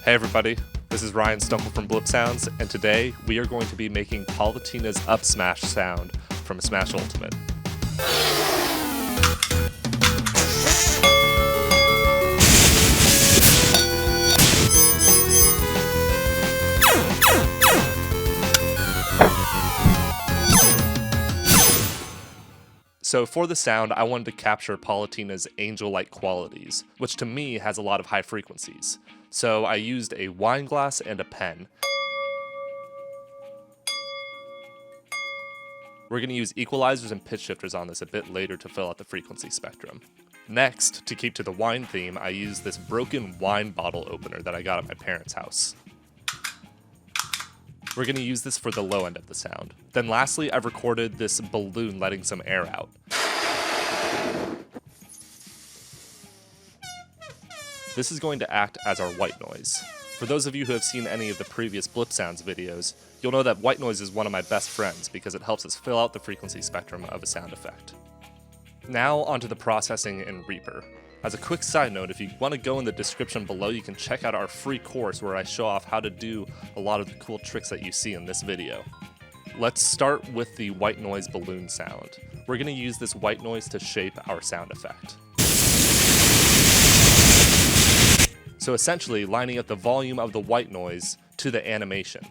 Hey everybody, this is Ryan Stumple from Blip Sounds, and today we are going to be making Palutena's Up Smash Sound from Smash Ultimate. So for the sound, I wanted to capture Palutena's angel-like qualities, which to me has a lot of high frequencies. So I used a wine glass and a pen. We're going to use equalizers and pitch shifters on this a bit later to fill out the frequency spectrum. Next, to keep to the wine theme, I used this broken wine bottle opener that I got at my parents' house. We're going to use this for the low end of the sound. Then lastly, I've recorded this balloon letting some air out. This is going to act as our white noise. For those of you who have seen any of the previous Blip Sounds videos, you'll know that white noise is one of my best friends because it helps us fill out the frequency spectrum of a sound effect. Now onto the processing in Reaper. As a quick side note, if you want to go in the description below, you can check out our free course where I show off how to do a lot of the cool tricks that you see in this video. Let's start with the white noise balloon sound. We're going to use this white noise to shape our sound effect. So essentially, lining up the volume of the white noise to the animation.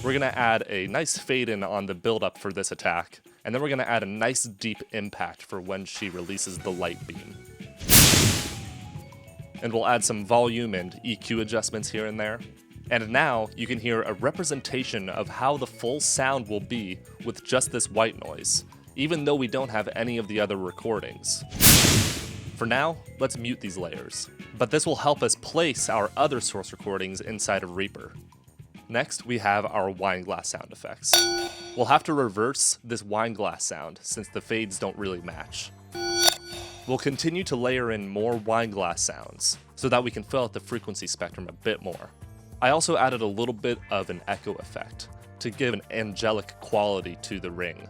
We're going to add a nice fade in on the build-up for this attack, and then we're going to add a nice deep impact for when she releases the light beam. And we'll add some volume and EQ adjustments here and there. And now you can hear a representation of how the full sound will be with just this white noise, even though we don't have any of the other recordings. For now, let's mute these layers, but this will help us place our other source recordings inside of Reaper. Next, we have our wine glass sound effects. We'll have to reverse this wine glass sound since the fades don't really match. We'll continue to layer in more wine glass sounds so that we can fill out the frequency spectrum a bit more. I also added a little bit of an echo effect to give an angelic quality to the ring.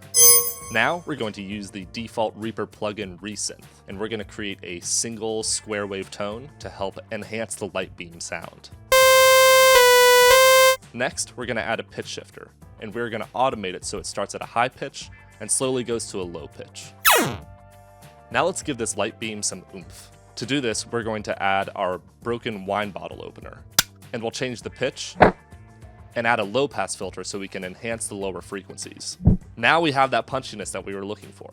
Now we're going to use the default Reaper plugin Resynth, and we're going to create a single square wave tone to help enhance the light beam sound. Next, we're going to add a pitch shifter, and we're going to automate it so it starts at a high pitch and slowly goes to a low pitch. Now let's give this light beam some oomph. To do this, we're going to add our broken wine bottle opener, and we'll change the pitch and add a low pass filter so we can enhance the lower frequencies. Now we have that punchiness that we were looking for.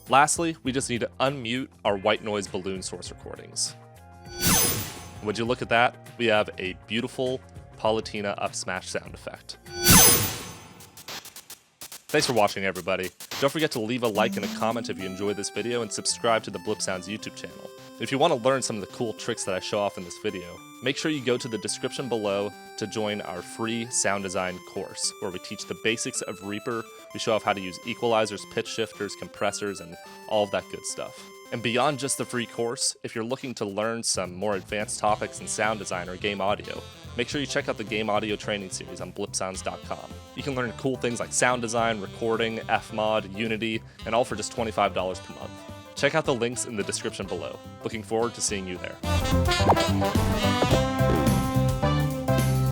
Lastly, we just need to unmute our white noise balloon source recordings. Would you look at that? We have a beautiful Palutena Up Smash sound effect. Thanks for watching, everybody. Don't forget to leave a like and a comment if you enjoyed this video, and subscribe to the Blip Sounds YouTube channel. If you want to learn some of the cool tricks that I show off in this video, make sure you go to the description below to join our free sound design course, where we teach the basics of Reaper. We show off how to use equalizers, pitch shifters, compressors, and all of that good stuff. And beyond just the free course, if you're looking to learn some more advanced topics in sound design or game audio, make sure you check out the game audio training series on blipsounds.com. You can learn cool things like sound design, recording, Fmod, Unity, and all for just $25 per month. Check out the links in the description below. Looking forward to seeing you there.